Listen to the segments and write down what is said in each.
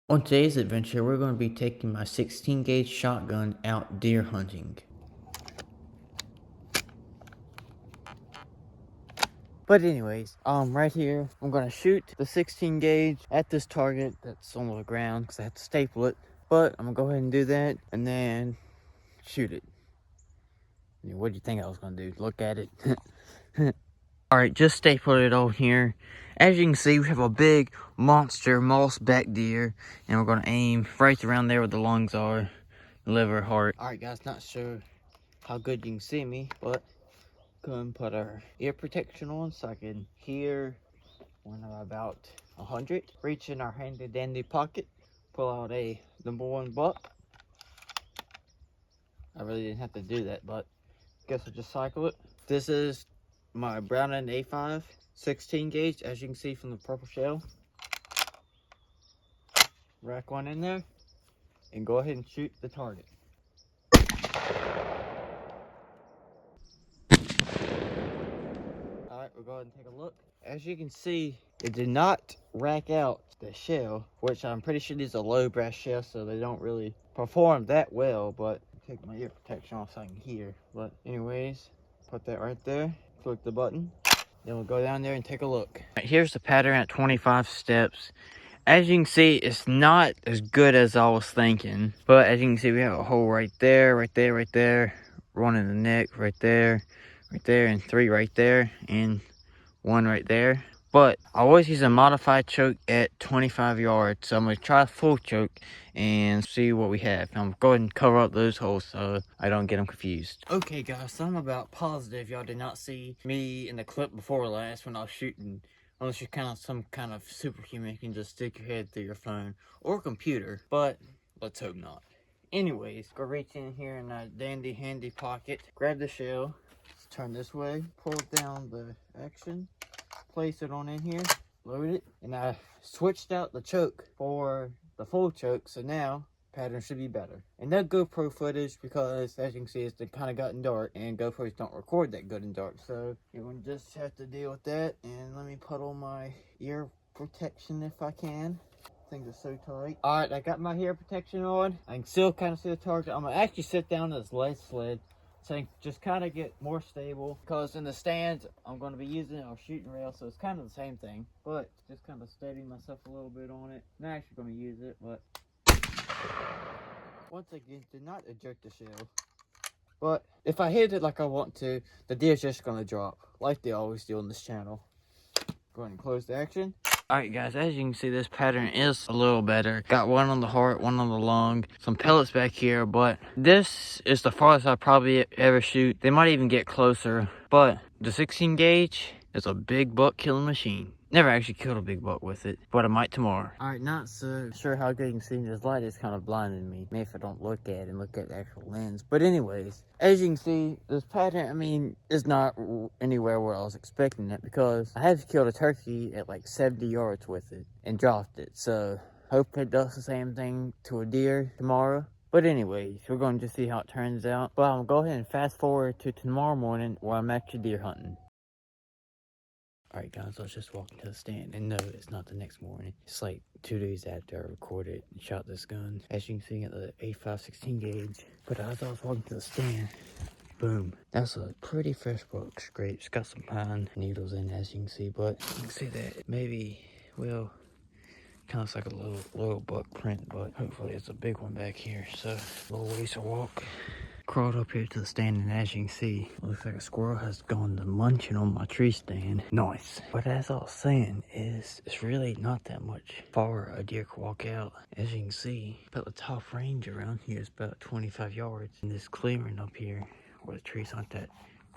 On today's adventure, we're going to be taking my 16 gauge shotgun out deer hunting. But anyways, right here, I'm going to shoot the 16 gauge at this target that's on the ground because I have to staple it. But I'm going to go ahead and do that and then shoot it. What do you think I was going to do? Look at it. Alright, just stapled it on here. As you can see, we have a big monster mossback deer, and we're going to aim right around there where the lungs are, liver, heart. Alright guys, not sure how good you can see me, but go ahead and put our ear protection on so I can hear when I'm about 100. Reach in our handy dandy pocket, pull out a #1 buck. I really didn't have to do that, but guess I'll just cycle it. This is my Browning A5 16 gauge, as you can see from the purple shell. Rack one in there and go ahead and shoot the target. Alright, we'll go ahead and take a look. As you can see, it did not rack out the shell, which I'm pretty sure these are low brass shells, so they don't really perform that well, but take my ear protection off so I can hear. But anyways, put that right there, click the button, then we'll go down there and take a look. Right, here's the pattern at 25 steps. As you can see, it's not as good as I was thinking, but as you can see, we have a hole right there, right there, right there, one in the neck, right there, and 3 right there, and 1 right there. But I always use a modified choke at 25 yards, so I'm going to try a full choke and see what we have. I'm going and cover up those holes so I don't get them confused. Okay guys, so I'm about positive y'all did not see me in the clip before last when I was shooting. Unless you're kind of some kind of superhuman, you can just stick your head through your phone or computer, but let's hope not. Anyways, go reach in here in that dandy handy pocket, grab the shell, turn this way, pull down the action, place it on in here, load it, and I switched out the choke for the full choke, so now pattern should be better. And no GoPro footage because, as you can see, it's kind of gotten dark, and GoPros don't record that good in dark, so you're going to just have to deal with that. And let me put on my ear protection if I can. Things are so tight. Alright, I got my ear protection on. I can still kind of see the target. I'm going to actually sit down this ledge sled so I can just kind of get more stable, because in the stands I'm going to be using our shooting rail, so it's kind of the same thing, but just kind of steadying myself a little bit on it. I'm not actually going to use it, but once again, do not eject the shell. But if I hit it like I want to, the deer's just going to drop, like they always do on this channel. Go ahead and close the action. Alright guys, as you can see, this pattern is a little better. Got one on the heart, one on the lung, some pellets back here, but this is the farthest I'll probably ever shoot. They might even get closer, but the 16 gauge is a big buck killing machine. Never actually killed a big buck with it, but I might tomorrow. Alright, not so sure how good you can see. This light is kind of blinding me. Maybe if I don't look at it and look at the actual lens. But anyways, as you can see, this pattern, I mean, is not anywhere where I was expecting it, because I have killed a turkey at like 70 yards with it and dropped it. So hope it does the same thing to a deer tomorrow. But anyways, we're going to see how it turns out. But I'm going to go ahead and fast forward to tomorrow morning where I'm actually deer hunting. Alright guys, let's just walk into the stand, and no, it's not the next morning. It's like 2 days after I recorded and shot this gun. As you can see, at the A5 16 gauge. But as I was walking to the stand, boom, that's a pretty fresh buck scrape. It's got some pine needles in it, as you can see, but you can see that maybe, well, kind of looks like a little buck print, but hopefully it's a big one back here. So, a little ways to walk. Crawled up here to the stand, and as you can see, looks like a squirrel has gone to munching on my tree stand. Nice. But as I was saying, it's really not that much far a deer can walk out. As you can see, about the top range around here is about 25 yards. And this clearing up here, where the trees aren't that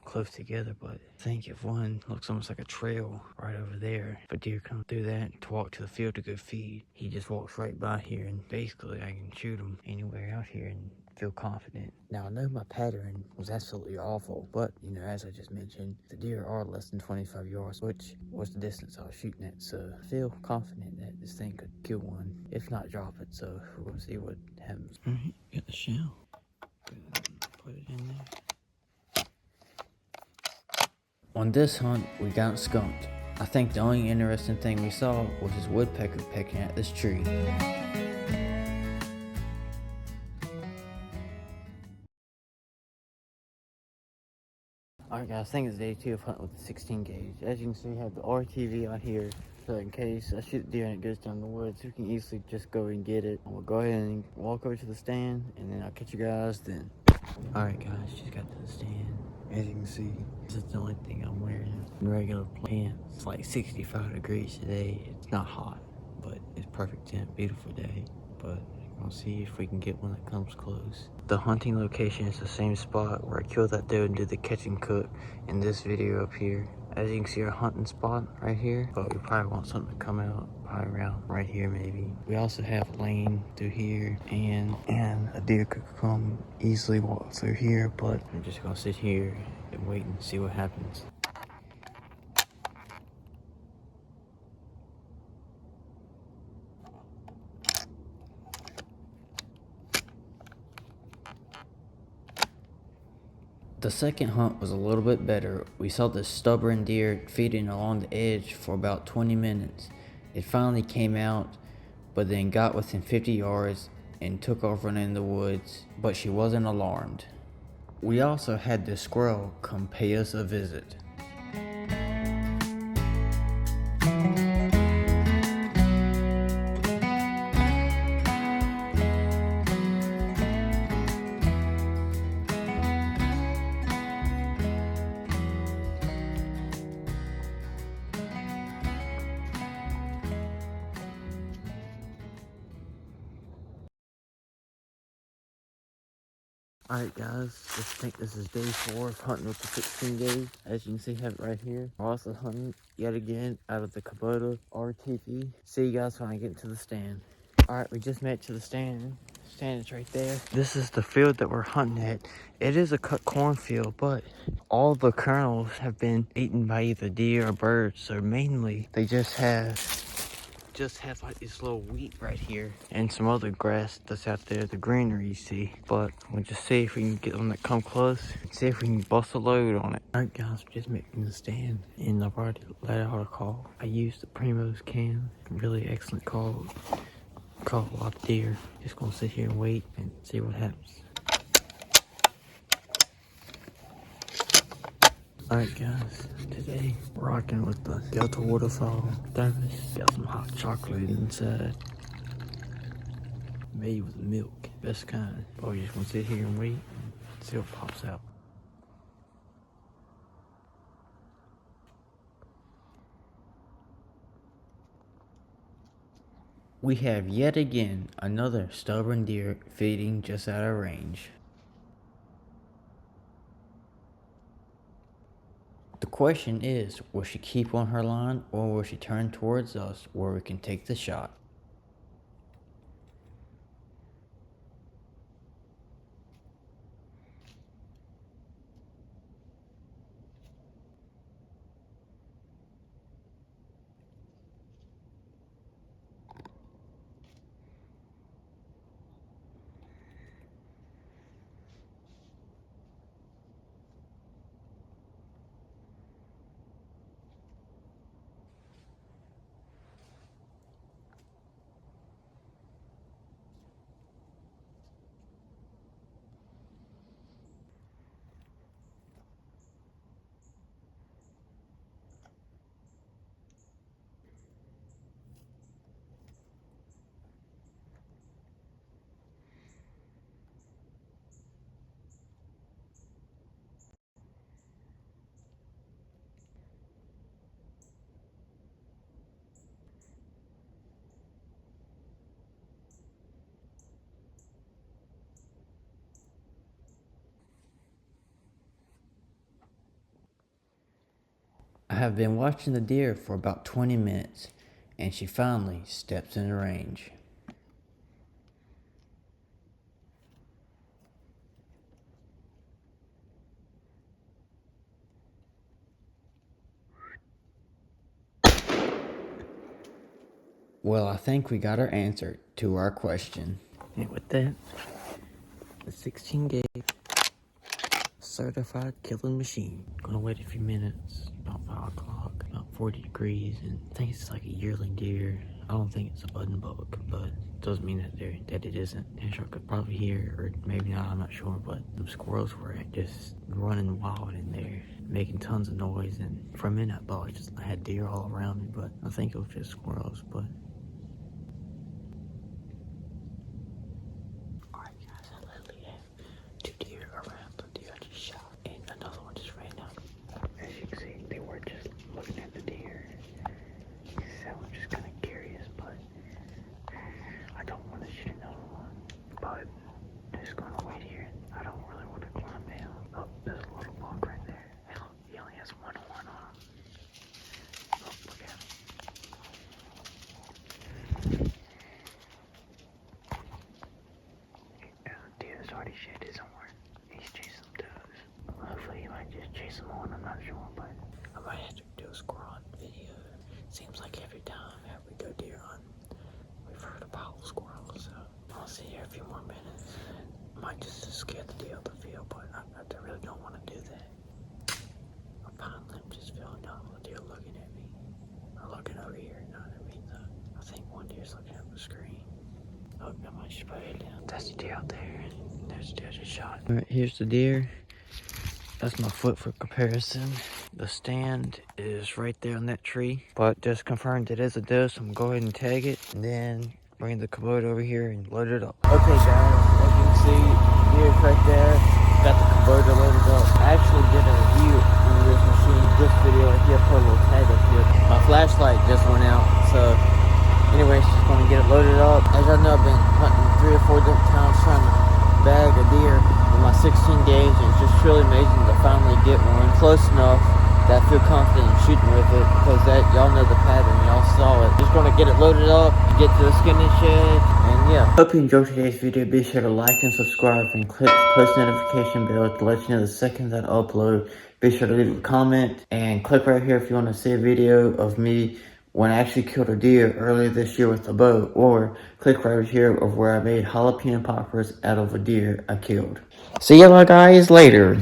close together, but I think if one looks almost like a trail right over there, if a deer comes through that to walk to the field to go feed, he just walks right by here, and basically I can shoot him anywhere out here and feel confident. Now I know my pattern was absolutely awful, but you know, as I just mentioned, the deer are less than 25 yards, which was the distance I was shooting at, so I feel confident that this thing could kill one, if not drop it. So we're gonna see what happens. All right, get the shell, put it in there. On this hunt, we got skunked. I think the only interesting thing we saw was this woodpecker pecking at this tree. Alright guys, I think it's day 2 of hunting with the 16 gauge. As you can see, I have the RTV on here, so in case I shoot the deer and it goes down the woods, we can easily just go and get it. We'll go ahead and walk over to the stand, and then I'll catch you guys then. Alright guys, just got to the stand. As you can see, this is the only thing I'm wearing. Regular pants. It's like 65 degrees today. It's not hot, but it's perfect temp, beautiful day. But we'll see if we can get one that comes close. The hunting location is the same spot where I killed that dude and did the catch and cook in this video up here. As you can see, our hunting spot right here, but we probably want something to come out probably around right here maybe. We also have a lane through here, and a deer could come easily walk through here, but I'm just gonna sit here and wait and see what happens. The second hunt was a little bit better. We saw this stubborn deer feeding along the edge for about 20 minutes. It finally came out, but then got within 50 yards and took off running in the woods, but she wasn't alarmed. We also had this squirrel come pay us a visit. Alright guys, I think this is day 4 of hunting with the 16 gauge. As you can see, I have it right here. We're also hunting yet again out of the Kubota RTV. See you guys when I get to the stand. Alright, we just made it to the stand. Stand is right there. This is the field that we're hunting at. It is a cut cornfield, but all the kernels have been eaten by either deer or birds. So mainly, they just have like this little wheat right here and some other grass that's out there, the greenery you see. But we'll just see if we can get them that come close and see if we can bust a load on it. Alright guys, we're just making the stand and I've already let out a call. I used the Primos cam, really excellent call. Caught a lot of deer. Just gonna sit here and wait and see what happens. Alright guys, today we're rocking with the Delta Waterfall thermos. Got some hot chocolate inside. Made with milk, best kind. But we're just gonna sit here and wait and see what pops out. We have yet again another stubborn deer feeding just out of range. The question is, will she keep on her line or will she turn towards us where we can take the shot? I have been watching the deer for about 20 minutes and she finally steps into range. Well, I think we got our answer to our question. And with that, the 16 gauge certified killing machine. Gonna wait a few minutes, about 5 o'clock, about 40 degrees, and I think it's like a yearling deer. I don't think it's a button bug, but doesn't mean that it isn't. And I could probably hear, or maybe not, I'm not sure, but the squirrels were just running wild in there, making tons of noise, and for a minute I thought I had deer all around me, but I think it was just squirrels. But alright guys, I literally have 2 deer around the deer I just shot, and another one just ran out. As you can see, they were just looking at the deer. So I'm just kind of curious, but I don't want to shoot another one, but I'm just going to wait here. I don't really want to climb down. Oh, there's a little buck right there. Hell, he only has one horn on him. Oh, look at him. Deer's already shed his horn. He's chasing them does. Hopefully he might just chase them on, I'm not sure, but I might have to do a squirrel hunt video. Seems like every time we go deer hunt, we've heard about squirrels, so I'll sit here a few more minutes. Might just scare the deer out the field, but I really don't want to do that. I'm finally just feeling out the deer looking at me. Or looking over here, you know what I mean? I think one deer's looking at the screen. Oh, I might just put it down. That's the deer out there. There's the deer just shot. Alright, here's the deer. That's my foot for comparison. The stand is right there on that tree, but just confirmed it is a doe, so I'm gonna go ahead and tag it, and then bring the Kubota over here and load it up. Okay guys, as you can see, deer's right there. Got the Kubota loaded up. I actually did a review on this machine, this video right here, put a little tag up here. My flashlight just went out, so anyways, just gonna get it loaded up. As I know, I've been hunting 3 or 4 different times trying to bag a deer in my 16 days, and it's just truly amazing to finally get one close enough that I feel confident in shooting with it, because that y'all know the pattern, y'all saw it. Just gonna get it loaded up, get to the skinning shed, and yeah. Hope you enjoyed today's video. Be sure to like and subscribe and click the post notification bell to let you know the second that I upload. Be sure to leave a comment and click right here if you want to see a video of me when I actually killed a deer earlier this year with a bow, or click right here of where I made jalapeno poppers out of a deer I killed. See y'all guys later.